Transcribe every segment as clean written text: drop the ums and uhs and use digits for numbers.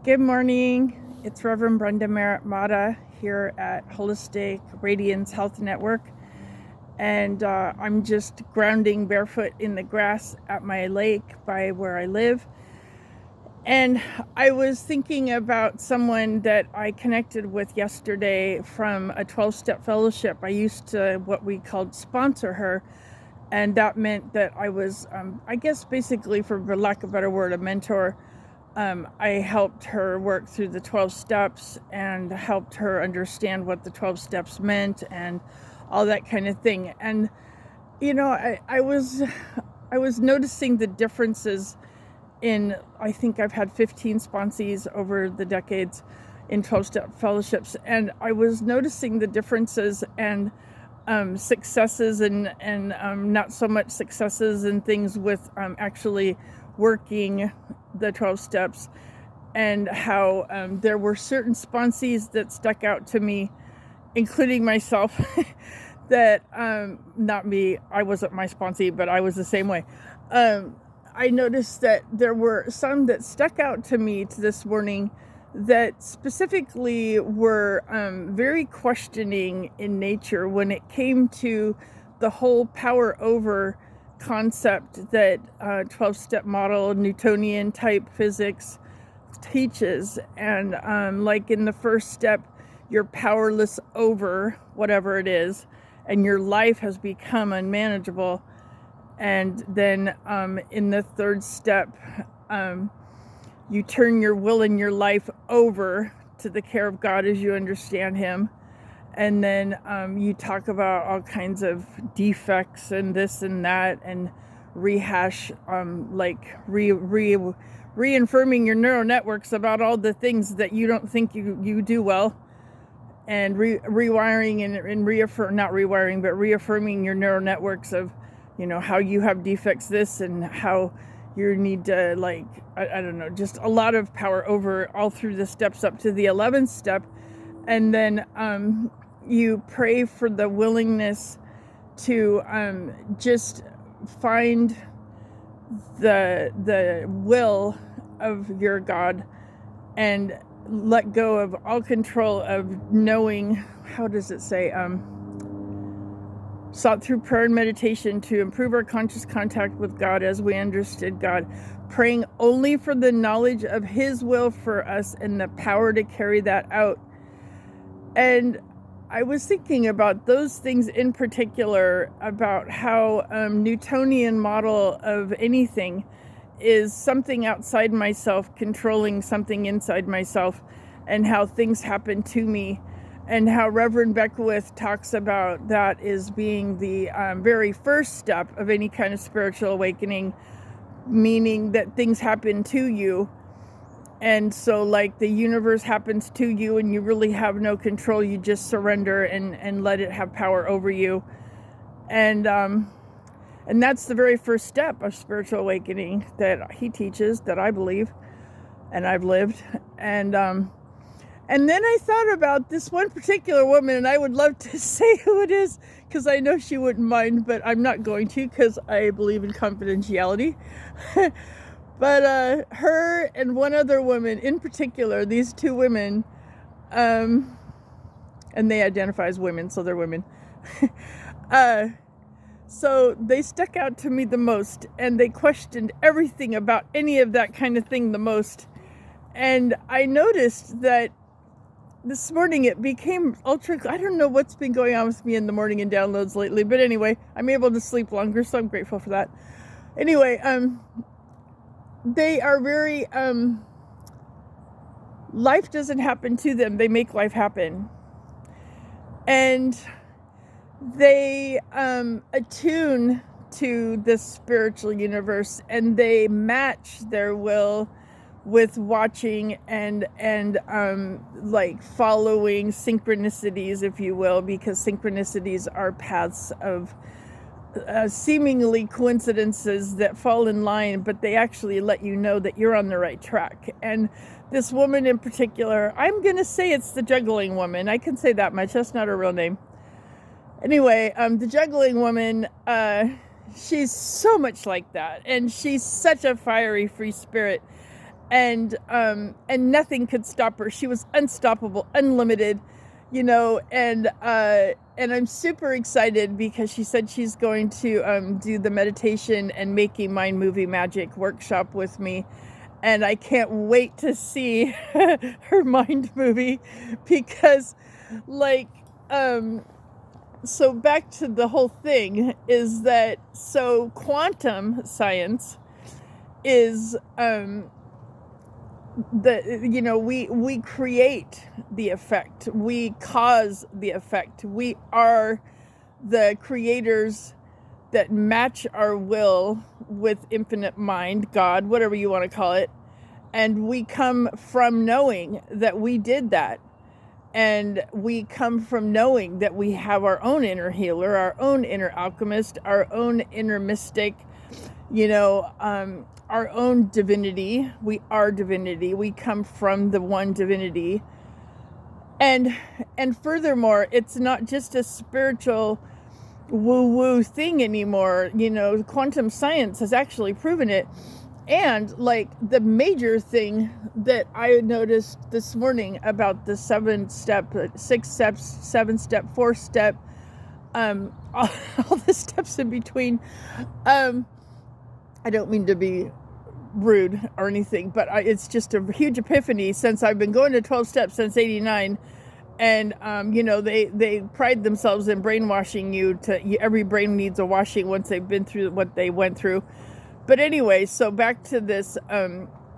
Good morning. It's Reverend Brenda Merritt Mata here at Holistic Radiance Health Network. And I'm just grounding barefoot in the grass at my lake by where I live. And I was thinking about someone that I connected with yesterday from a 12-step fellowship. I used to what we called sponsor her. And that meant that I was, I guess, basically, for lack of a better word, a mentor. I helped her work through the 12 steps and helped her understand what the 12 steps meant and all that kind of thing. And, I was noticing the differences I think I've had 15 sponsees over the decades in 12-step fellowships. And I was noticing the differences and successes and not so much successes and things with actually working the 12 steps, and how there were certain sponsees that stuck out to me, including myself, that not me, I wasn't my sponsee, but I was the same way. I noticed that there were some that stuck out to me this morning that specifically were very questioning in nature when it came to the whole power over concept that 12-step model, Newtonian type physics teaches. And like in the first step, you're powerless over whatever it is, and your life has become unmanageable. And then in the third step, you turn your will and your life over to the care of God as you understand Him. And then you talk about all kinds of defects and this and that, and rehash, reaffirming your neural networks about all the things that you don't think you do well, and rewiring and reaffirming your neural networks of, how you have defects, this, and how you need to, I don't know, just a lot of power over all through the steps up to the 11th step. And then you pray for the willingness to just find the will of your God and let go of all control of knowing, how does it say, sought through prayer and meditation to improve our conscious contact with God as we understood God, praying only for the knowledge of His will for us and the power to carry that out. And I was thinking about those things in particular, about how Newtonian model of anything is something outside myself controlling something inside myself, and how things happen to me, and how Reverend Beckwith talks about that as being the very first step of any kind of spiritual awakening, meaning that things happen to you. And so, like, the universe happens to you and you really have no control. You just surrender and let it have power over you. And that's the very first step of spiritual awakening that he teaches, that I believe and I've lived. And then I thought about this one particular woman, and I would love to say who it is, because I know she wouldn't mind, but I'm not going to, because I believe in confidentiality. But her and one other woman in particular, these two women, and they identify as women, so they're women. So they stuck out to me the most, and they questioned everything about any of that kind of thing the most. And I noticed that this morning it became I don't know what's been going on with me in the morning and downloads lately, but anyway, I'm able to sleep longer, so I'm grateful for that. Anyway, they are very, life doesn't happen to them, they make life happen. And they attune to the spiritual universe, and they match their will with watching and following synchronicities, if you will, because synchronicities are paths of seemingly coincidences that fall in line, but they actually let you know that you're on the right track. And this woman in particular, I'm going to say it's the juggling woman. I can say that much. That's not her real name. Anyway, the juggling woman, she's so much like that. And she's such a fiery free spirit. and nothing could stop her. She was unstoppable, unlimited, and I'm super excited because she said she's going to do the meditation and making mind movie magic workshop with me. And I can't wait to see her mind movie because, like, so back to the whole thing is that, so quantum science is, we create the effect, we cause the effect, we are the creators that match our will with infinite mind, God, whatever you want to call it. And we come from knowing that we did that. And we come from knowing that we have our own inner healer, our own inner alchemist, our own inner mystic, our own divinity. We are divinity. We come from the one divinity. And furthermore, it's not just a spiritual woo-woo thing anymore. Quantum science has actually proven it. And like the major thing that I noticed this morning about the 7-step, 6 steps, 7-step, 4-step, all the steps in between. I don't mean to be rude or anything, but it's just a huge epiphany since I've been going to 12 steps since '89. And, they pride themselves in brainwashing you every brain needs a washing once they've been through what they went through. But anyway, so back to this,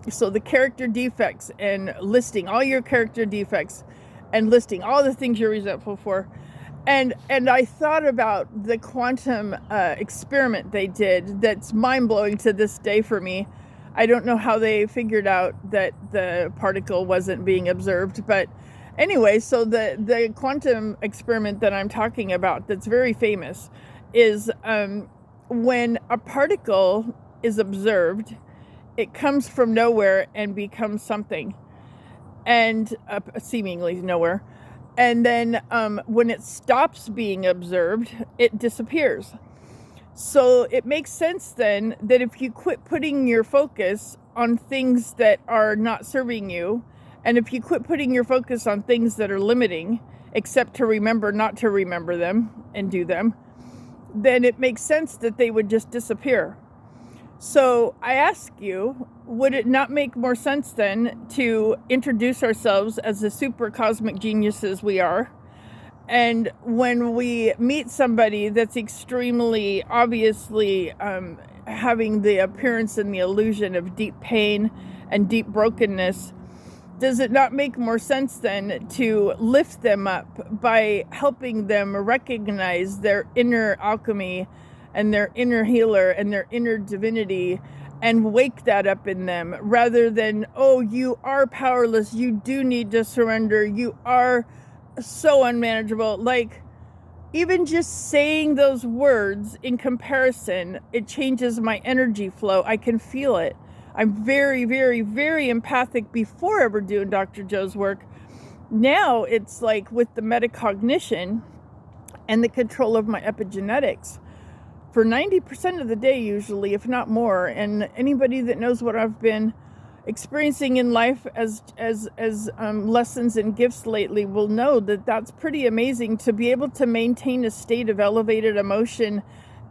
so the character defects and listing all your character defects and listing all the things you're resentful for. And I thought about the quantum experiment they did that's mind-blowing to this day for me. I don't know how they figured out that the particle wasn't being observed, but anyway, so the quantum experiment that I'm talking about that's very famous is when a particle is observed, it comes from nowhere and becomes something, and seemingly nowhere. And then when it stops being observed, it disappears. So it makes sense then that if you quit putting your focus on things that are not serving you, and if you quit putting your focus on things that are limiting, except to remember not to remember them and do them, then it makes sense that they would just disappear. So I ask you, would it not make more sense then to introduce ourselves as the super cosmic geniuses we are? And when we meet somebody that's extremely obviously having the appearance and the illusion of deep pain and deep brokenness, does it not make more sense then to lift them up by helping them recognize their inner alchemy and their inner healer and their inner divinity and wake that up in them, rather than, oh, you are powerless, you do need to surrender, you are so unmanageable. Like, even just saying those words in comparison, it changes my energy flow. I can feel it. I'm very, very, very empathic before ever doing Dr. Joe's work. Now it's like with the metacognition and the control of my epigenetics for 90% of the day usually, if not more. And anybody that knows what I've been experiencing in life as lessons and gifts lately will know that that's pretty amazing to be able to maintain a state of elevated emotion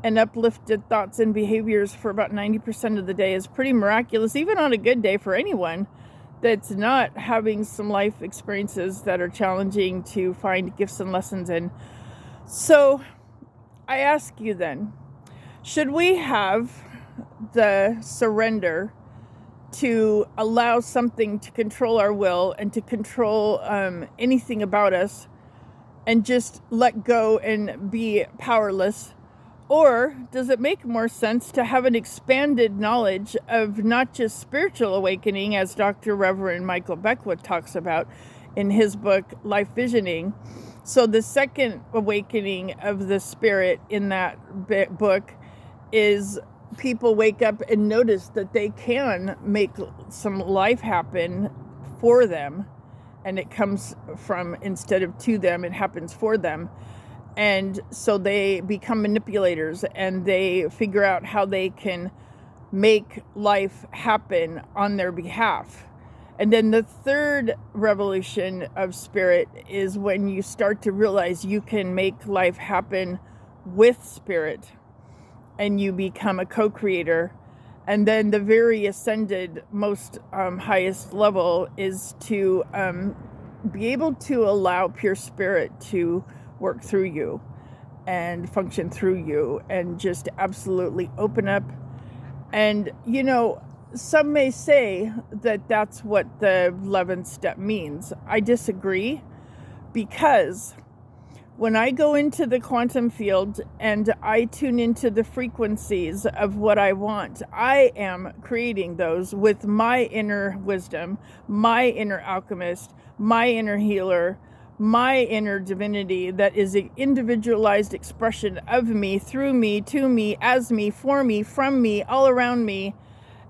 and uplifted thoughts and behaviors for about 90% of the day is pretty miraculous, even on a good day for anyone that's not having some life experiences that are challenging to find gifts and lessons in. So I ask you then, should we have the surrender to allow something to control our will and to control anything about us and just let go and be powerless? Or does it make more sense to have an expanded knowledge of not just spiritual awakening, as Dr. Reverend Michael Beckwith talks about in his book, Life Visioning? So the second awakening of the spirit in that book is people wake up and notice that they can make some life happen for them. And it comes from, instead of to them, it happens for them. And so they become manipulators and they figure out how they can make life happen on their behalf. And then the third revolution of spirit is when you start to realize you can make life happen with spirit and you become a co-creator. And then the very ascended, most highest level is to be able to allow pure spirit to work through you and function through you and just absolutely open up. And, you know, some may say that that's what the 11th step means. I disagree, because when I go into the quantum field and I tune into the frequencies of what I want, I am creating those with my inner wisdom, my inner alchemist, my inner healer, my inner divinity that is an individualized expression of me, through me, to me, as me, for me, from me, all around me.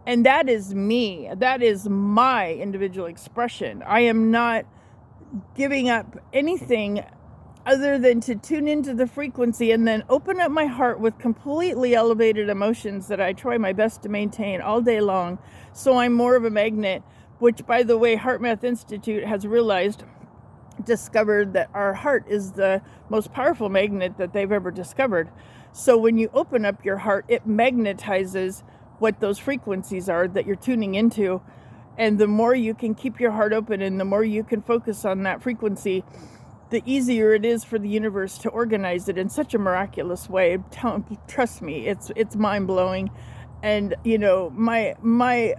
And that is me. That is my individual expression. I am not giving up anything other than to tune into the frequency and then open up my heart with completely elevated emotions that I try my best to maintain all day long. So I'm more of a magnet, which, by the way, HeartMath Institute has discovered that our heart is the most powerful magnet that they've ever discovered. So when you open up your heart, it magnetizes what those frequencies are that you're tuning into. And the more you can keep your heart open and the more you can focus on that frequency, the easier it is for the universe to organize it in such a miraculous way. Trust me, it's mind-blowing. And you know, my my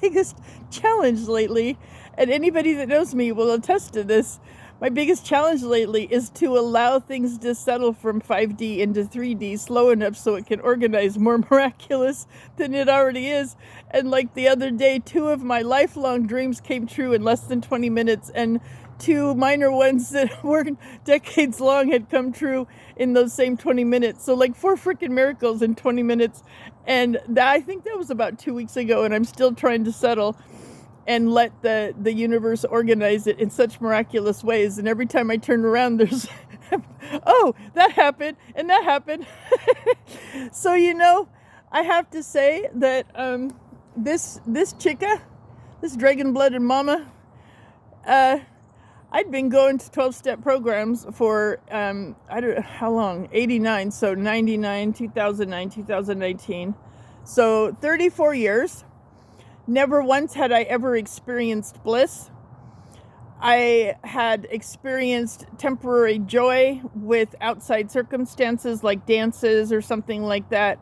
biggest challenge lately, and anybody that knows me will attest to this, my biggest challenge lately is to allow things to settle from 5D into 3D slow enough so it can organize more miraculous than it already is. And like the other day, 2 of my lifelong dreams came true in less than 20 minutes, and 2 minor ones that were decades long had come true in those same 20 minutes. So like 4 freaking miracles in 20 minutes. And I think that was about 2 weeks ago, and I'm still trying to settle and let the universe organize it in such miraculous ways. And every time I turn around, there's, oh, that happened, and that happened. So, you know, I have to say that this chica, this dragon-blooded mama, I'd been going to 12-step programs for, I don't know how long, 89, so 99, 2009, 2019. So 34 years. Never once had I ever experienced bliss. I had experienced temporary joy with outside circumstances like dances or something like that.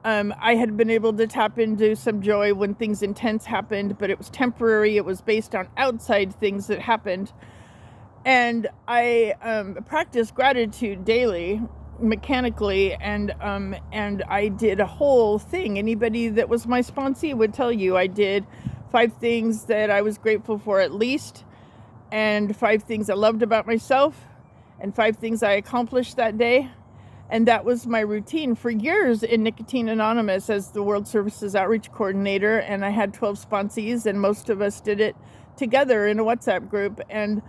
I had been able to tap into some joy when things intense happened, but it was temporary. It was based on outside things that happened. And I practiced gratitude daily, mechanically, and I did a whole thing. Anybody that was my sponsee would tell you I did 5 things that I was grateful for at least, and 5 things I loved about myself, and 5 things I accomplished that day. And that was my routine for years in Nicotine Anonymous as the World Services Outreach Coordinator. And I had 12 sponsees, and most of us did it together in a WhatsApp group. And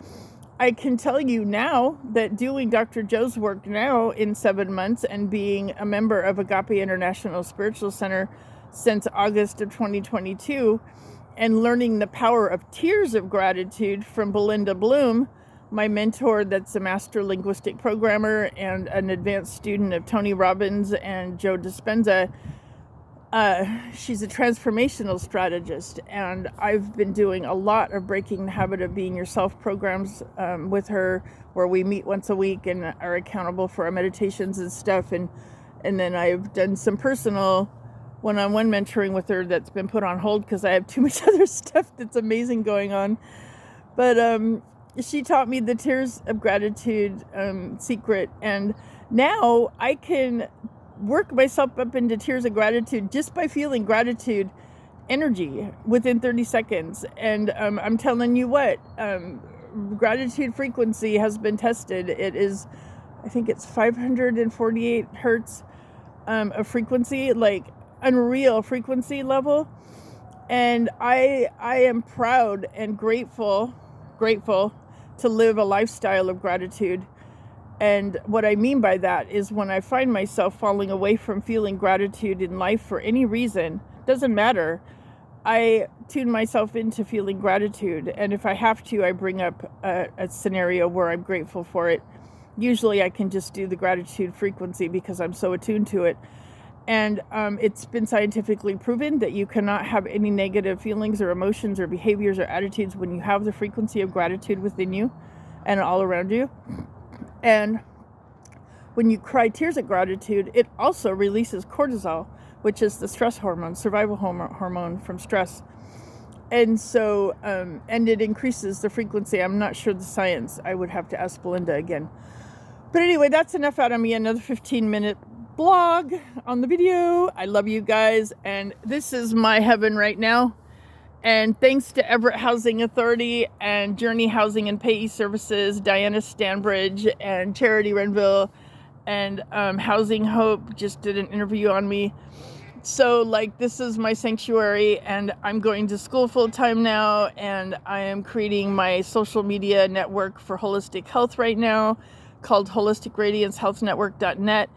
I can tell you now that doing Dr. Joe's work now in 7 months and being a member of Agape International Spiritual Center since August of 2022 and learning the power of tears of gratitude from Belinda Bloom, my mentor that's a master linguistic programmer and an advanced student of Tony Robbins and Joe Dispenza. She's a transformational strategist, and I've been doing a lot of Breaking the Habit of Being Yourself programs with her, where we meet once a week and are accountable for our meditations and stuff. And then I've done some personal one-on-one mentoring with her that's been put on hold because I have too much other stuff that's amazing going on. But she taught me the tears of gratitude secret, and now I can work myself up into tears of gratitude just by feeling gratitude energy within 30 seconds. And I'm telling you what, gratitude frequency has been tested. It is, I think it's 548 hertz of frequency, like unreal frequency level. And I am proud and grateful to live a lifestyle of gratitude. And what I mean by that is when I find myself falling away from feeling gratitude in life for any reason, doesn't matter, I tune myself into feeling gratitude. And if I have to, I bring up a scenario where I'm grateful for it. Usually I can just do the gratitude frequency because I'm so attuned to it. And it's been scientifically proven that you cannot have any negative feelings or emotions or behaviors or attitudes when you have the frequency of gratitude within you and all around you. And when you cry tears of gratitude, it also releases cortisol, which is the stress hormone, survival hormone from stress. And so, and it increases the frequency. I'm not sure the science. I would have to ask Belinda again. But anyway, that's enough out of me. Another 15-minute blog on the video. I love you guys. And this is my heaven right now. And thanks to Everett Housing Authority and Journey Housing and Payee Services, Diana Stanbridge and Charity Renville and Housing Hope just did an interview on me. So like, this is my sanctuary, and I'm going to school full time now, and I am creating my social media network for holistic health right now called holisticradiancehealthnetwork.net.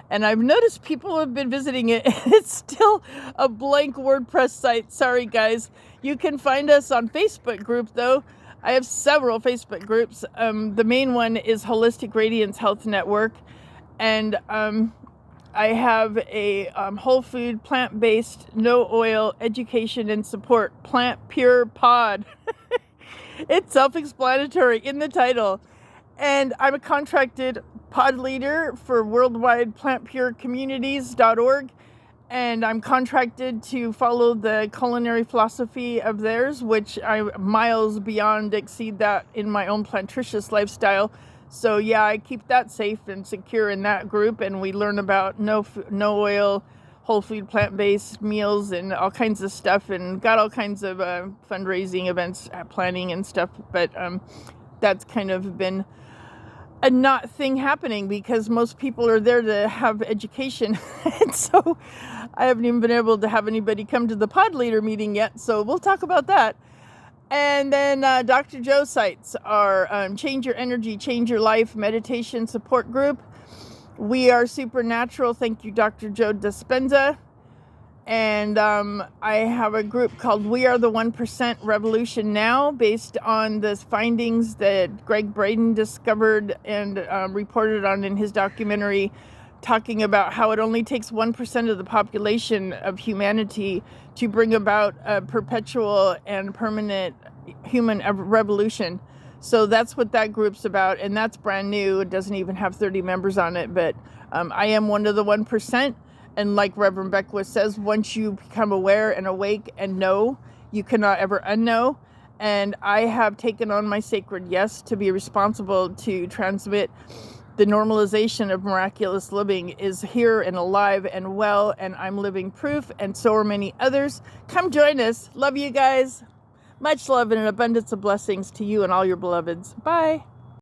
And I've noticed people have been visiting it. It's still a blank WordPress site. Sorry, guys. You can find us on Facebook group, though. I have several Facebook groups. The main one is Holistic Radiance Health Network. And I have a whole food, plant-based, no oil education and support plant pure pod. It's self-explanatory in the title. And I'm a contracted pod leader for worldwide plantpurecommunities.org. And I'm contracted to follow the culinary philosophy of theirs, which I miles beyond exceed that in my own plantricious lifestyle. So yeah, I keep that safe and secure in that group. And we learn about no oil, whole food, plant-based meals and all kinds of stuff, and got all kinds of fundraising events, planning and stuff. But that's kind of been a not thing happening because most people are there to have education. And so I haven't even been able to have anybody come to the pod leader meeting yet. So we'll talk about that. And then Dr. Joe sites are Change Your Energy, Change Your Life meditation support group. We are supernatural. Thank you, Dr. Joe Dispenza. And I have a group called We Are the 1% Revolution Now, based on the findings that Greg Braden discovered and reported on in his documentary, talking about how it only takes 1% of the population of humanity to bring about a perpetual and permanent human revolution. So that's what that group's about, and that's brand new. It doesn't even have 30 members on it, but I am one of the 1%. And like Reverend Beckwith says, once you become aware and awake and know, you cannot ever unknow. And I have taken on my sacred yes to be responsible to transmit the normalization of miraculous living is here and alive and well, and I'm living proof, and so are many others. Come join us. Love you guys. Much love and an abundance of blessings to you and all your beloveds. Bye.